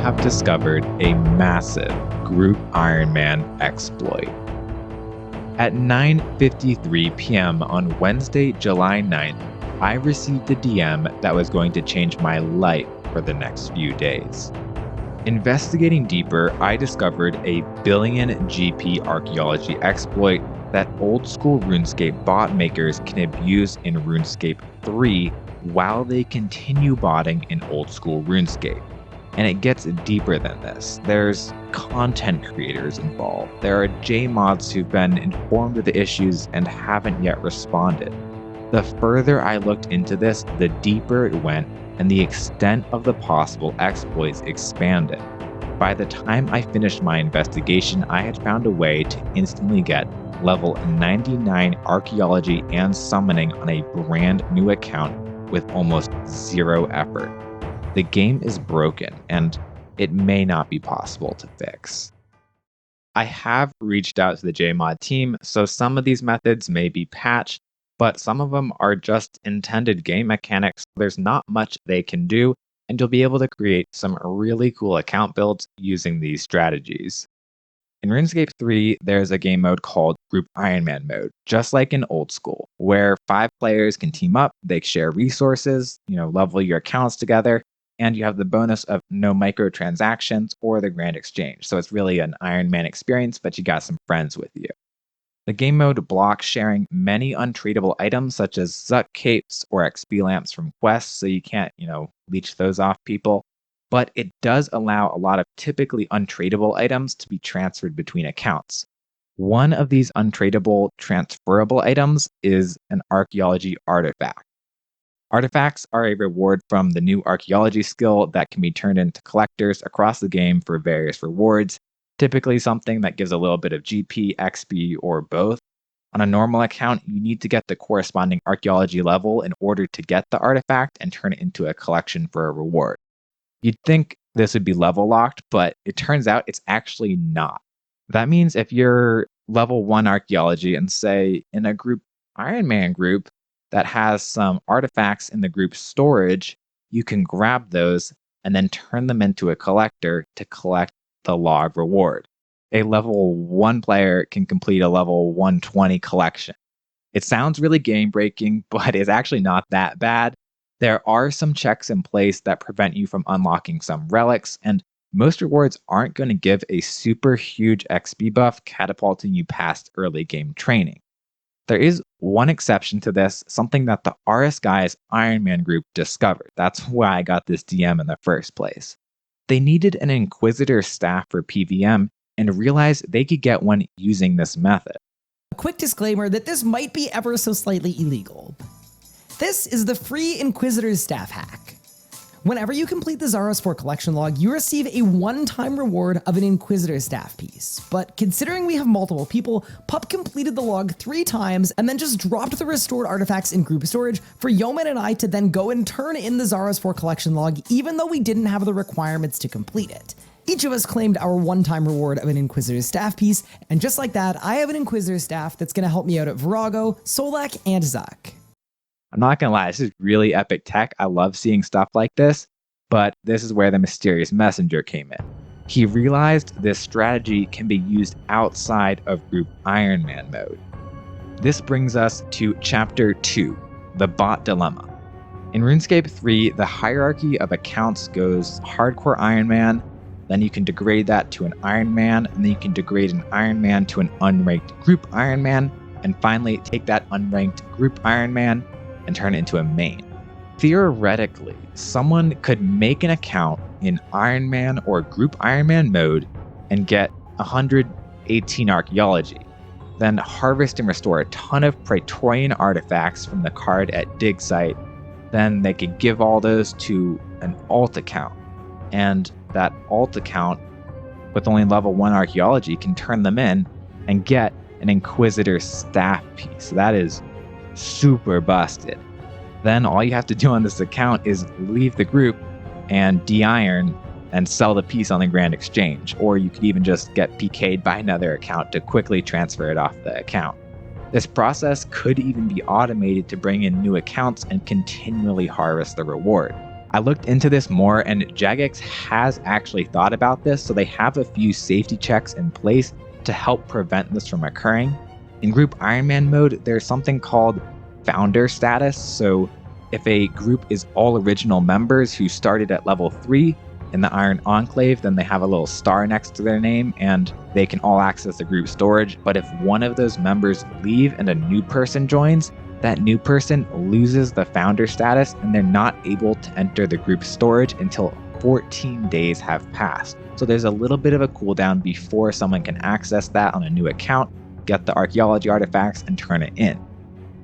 have discovered a massive group Ironman exploit. At 9:53 p.m. on Wednesday, July 9th, I received a DM that was going to change my life for the next few days. Investigating deeper, I discovered a billion GP archaeology exploit that old school RuneScape bot makers can abuse in RuneScape 3 while they continue botting in old school RuneScape. And it gets deeper than this. There's content creators involved. There are JMods who've been informed of the issues and haven't yet responded. The further I looked into this, the deeper it went, and the extent of the possible exploits expanded. By the time I finished my investigation, I had found a way to instantly get level 99 archaeology and summoning on a brand new account with almost zero effort. The game is broken, and it may not be possible to fix. I have reached out to the JMod team, so some of these methods may be patched, but some of them are just intended game mechanics. There's not much they can do, and you'll be able to create some really cool account builds using these strategies. In RuneScape 3, there's a game mode called Group Ironman mode, just like in old school, where 5 players can team up, they share resources, level your accounts together, and you have the bonus of no microtransactions or the grand exchange. So it's really an Ironman experience, but you got some friends with you. The game mode blocks sharing many untradeable items such as Zuck capes or XP lamps from quests, so you can't, leech those off people. But it does allow a lot of typically untradeable items to be transferred between accounts. One of these untradeable transferable items is an archaeology artifact. Artifacts are a reward from the new archaeology skill that can be turned into collectors across the game for various rewards. Typically something that gives a little bit of GP, XP, or both. On a normal account, you need to get the corresponding archaeology level in order to get the artifact and turn it into a collection for a reward. You'd think this would be level locked, but it turns out it's actually not. That means if you're level 1 archaeology and say in a group Ironman group that has some artifacts in the group storage, you can grab those and then turn them into a collector to collect the log reward. A level 1 player can complete a level 120 collection. It sounds really game breaking, but it's actually not that bad. There are some checks in place that prevent you from unlocking some relics, and most rewards aren't going to give a super huge XP buff catapulting you past early game training. There is one exception to this, something that the RS Guys Ironman group discovered. That's why I got this DM in the first place. They needed an Inquisitor staff for PVM and realized they could get one using this method. A quick disclaimer that this might be ever so slightly illegal. This is the free Inquisitor's staff hack. Whenever you complete the Zaros 4 collection log, you receive a one-time reward of an Inquisitor staff piece. But considering we have multiple people, Pup completed the log 3 times and then just dropped the restored artifacts in group storage for Yeoman and I to then go and turn in the Zaros 4 collection log even though we didn't have the requirements to complete it. Each of us claimed our one-time reward of an Inquisitor staff piece, and just like that, I have an Inquisitor staff that's going to help me out at Virago, Solak, and Zuck. I'm not going to lie, this is really epic tech. I love seeing stuff like this, but this is where the mysterious messenger came in. He realized this strategy can be used outside of Group Ironman mode. This brings us to Chapter 2, the Bot Dilemma. In RuneScape 3, the hierarchy of accounts goes Hardcore Ironman, then you can degrade that to an Ironman, and then you can degrade an Ironman to an unranked Group Ironman, and finally take that unranked Group Ironman and turn it into a main. Theoretically, someone could make an account in Ironman or Group Ironman mode and get 118 archaeology, then harvest and restore a ton of Praetorian artifacts from the card at dig site. Then they could give all those to an alt account, and that alt account with only level 1 archaeology can turn them in and get an Inquisitor staff piece. That is super busted. Then all you have to do on this account is leave the group and de-iron and sell the piece on the Grand Exchange, or you could even just get PK'd by another account to quickly transfer it off the account. This process could even be automated to bring in new accounts and continually harvest the reward. I looked into this more, and Jagex has actually thought about this, so they have a few safety checks in place to help prevent this from occurring. In Group Ironman mode, there's something called founder status. So if a group is all original members who started at level 3 in the Iron Enclave, then they have a little star next to their name and they can all access the group storage. But if one of those members leave and a new person joins, that new person loses the founder status and they're not able to enter the group storage until 14 days have passed. So there's a little bit of a cooldown before someone can access that on a new account, get the archaeology artifacts, and turn it in.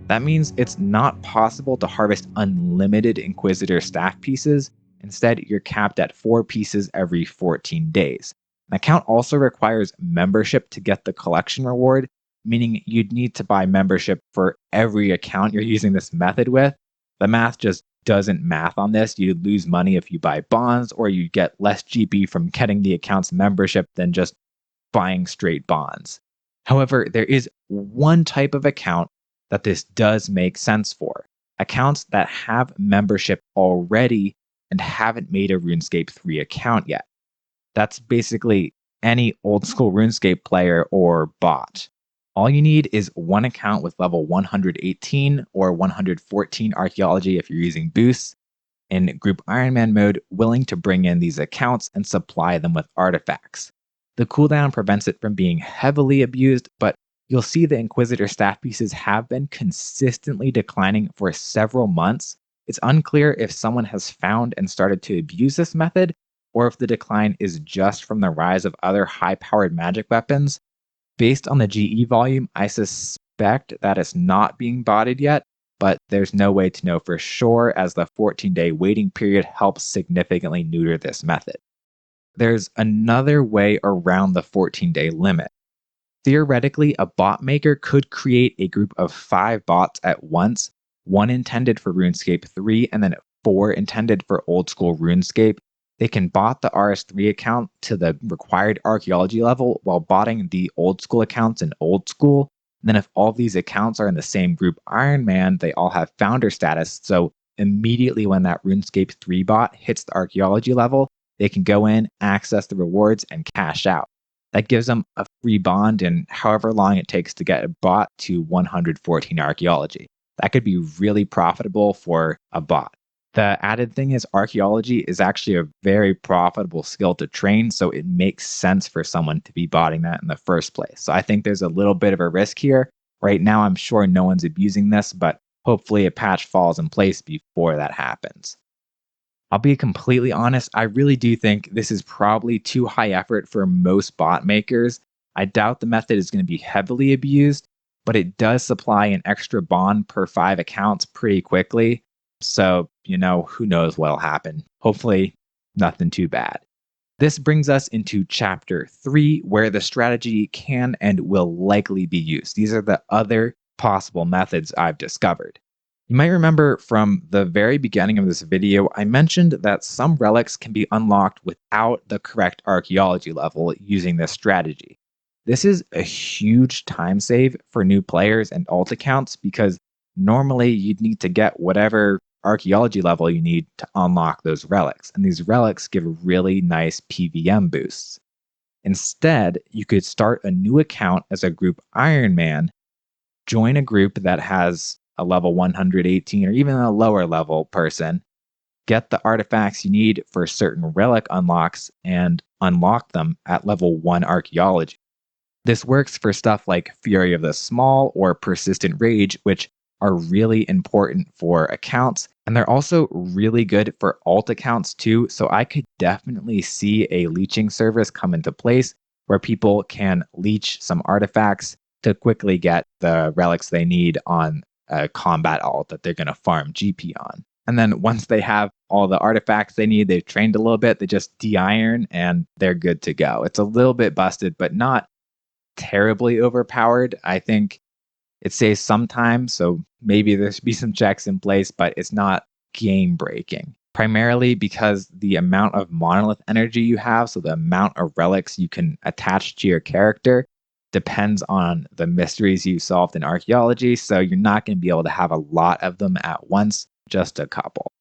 That means it's not possible to harvest unlimited Inquisitor staff pieces. Instead, you're capped at 4 pieces every 14 days. An account also requires membership to get the collection reward, meaning you'd need to buy membership for every account you're using this method with. The math just doesn't math on this. You'd lose money if you buy bonds, or you get less GP from getting the account's membership than just buying straight bonds. However, there is one type of account that this does make sense for. Accounts that have membership already and haven't made a RuneScape 3 account yet. That's basically any old school RuneScape player or bot. All you need is one account with level 118 or 114 archaeology if you're using boosts, in Group Ironman mode, willing to bring in these accounts and supply them with artifacts. The cooldown prevents it from being heavily abused, but you'll see the Inquisitor staff pieces have been consistently declining for several months. It's unclear if someone has found and started to abuse this method, or if the decline is just from the rise of other high-powered magic weapons. Based on the GE volume, I suspect that it's not being botted yet, but there's no way to know for sure, as the 14-day waiting period helps significantly neuter this method. There's another way around the 14-day limit. Theoretically, a bot maker could create a group of 5 bots at once, 1 intended for RuneScape 3 and then 4 intended for old school RuneScape. They can bot the RS3 account to the required archaeology level while botting the old school accounts in old school. And then if all of these accounts are in the same group Ironman, they all have founder status. So immediately when that RuneScape 3 bot hits the archaeology level, they can go in, access the rewards, and cash out. That gives them a free bond in however long it takes to get a bot to 114 archaeology. That could be really profitable for a bot. The added thing is archaeology is actually a very profitable skill to train, so it makes sense for someone to be botting that in the first place. So I think there's a little bit of a risk here. Right now, I'm sure no one's abusing this, but hopefully a patch falls in place before that happens. I'll be completely honest, I really do think this is probably too high effort for most bot makers. I doubt the method is going to be heavily abused, but it does supply an extra bond per 5 accounts pretty quickly. So, who knows what'll happen. Hopefully, nothing too bad. This brings us into chapter 3, where the strategy can and will likely be used. These are the other possible methods I've discovered. You might remember from the very beginning of this video, I mentioned that some relics can be unlocked without the correct archaeology level using this strategy. This is a huge time save for new players and alt accounts because normally you'd need to get whatever archaeology level you need to unlock those relics, and these relics give really nice PVM boosts. Instead, you could start a new account as a group Ironman, join a group that has a level 118 or even a lower level person, get the artifacts you need for certain relic unlocks, and unlock them at level 1 archaeology. This works for stuff like Fury of the Small or Persistent Rage, which are really important for accounts, and they're also really good for alt accounts too, so I could definitely see a leeching service come into place where people can leech some artifacts to quickly get the relics they need on a combat alt that they're going to farm GP on. And then once they have all the artifacts they need, they've trained a little bit, they just de-iron and they're good to go. It's a little bit busted, but not terribly overpowered. I think it saves some time, so maybe there should be some checks in place, but it's not game breaking. Primarily because the amount of monolith energy you have, so the amount of relics you can attach to your character, depends on the mysteries you solved in archaeology, so you're not going to be able to have a lot of them at once, just a couple.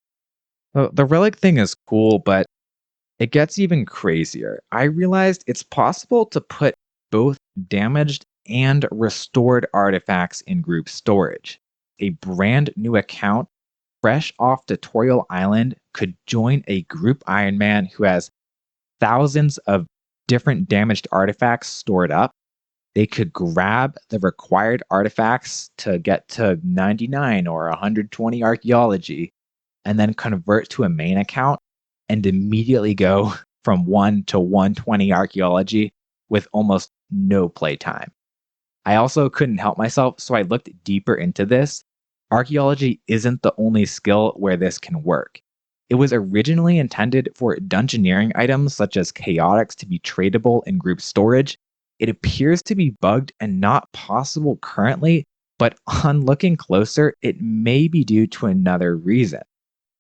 The relic thing is cool, but it gets even crazier. I realized it's possible to put both damaged and restored artifacts in group storage. A brand new account, fresh off Tutorial Island, could join a group Ironman who has thousands of different damaged artifacts stored up. They could grab the required artifacts to get to 99 or 120 archaeology and then convert to a main account and immediately go from 1 to 120 archaeology with almost no playtime. I also couldn't help myself, so I looked deeper into this. Archaeology isn't the only skill where this can work. It was originally intended for dungeoneering items such as chaotics to be tradable in group storage. It appears to be bugged and not possible currently, but on looking closer, it may be due to another reason.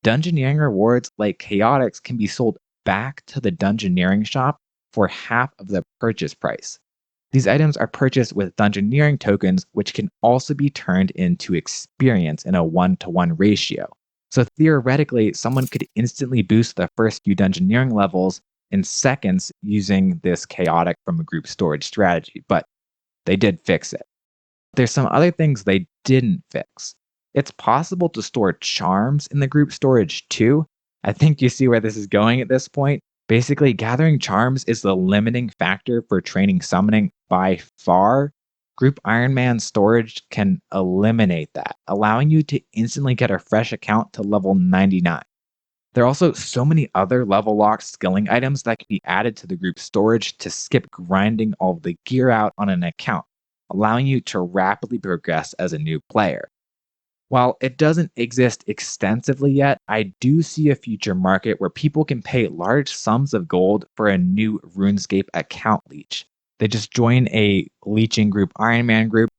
Dungeoneering rewards like chaotics can be sold back to the dungeoneering shop for half of the purchase price. These items are purchased with dungeoneering tokens, which can also be turned into experience in a 1-to-1 ratio. So theoretically, someone could instantly boost the first few dungeoneering levels in seconds using this chaotic from a group storage strategy, but they did fix it. There's some other things they didn't fix. It's possible to store charms in the group storage too. I think you see where this is going at this point. Basically, gathering charms is the limiting factor for training summoning by far. Group Ironman storage can eliminate that, allowing you to instantly get a fresh account to level 99. There are also so many other level locked skilling items that can be added to the group storage to skip grinding all of the gear out on an account, allowing you to rapidly progress as a new player. While it doesn't exist extensively yet, I do see a future market where people can pay large sums of gold for a new RuneScape account leech. They just join a leeching group Ironman group,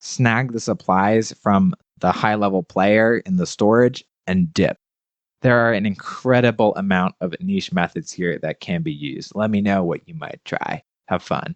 snag the supplies from the high level player in the storage, and dip. There are an incredible amount of niche methods here that can be used. Let me know what you might try. Have fun.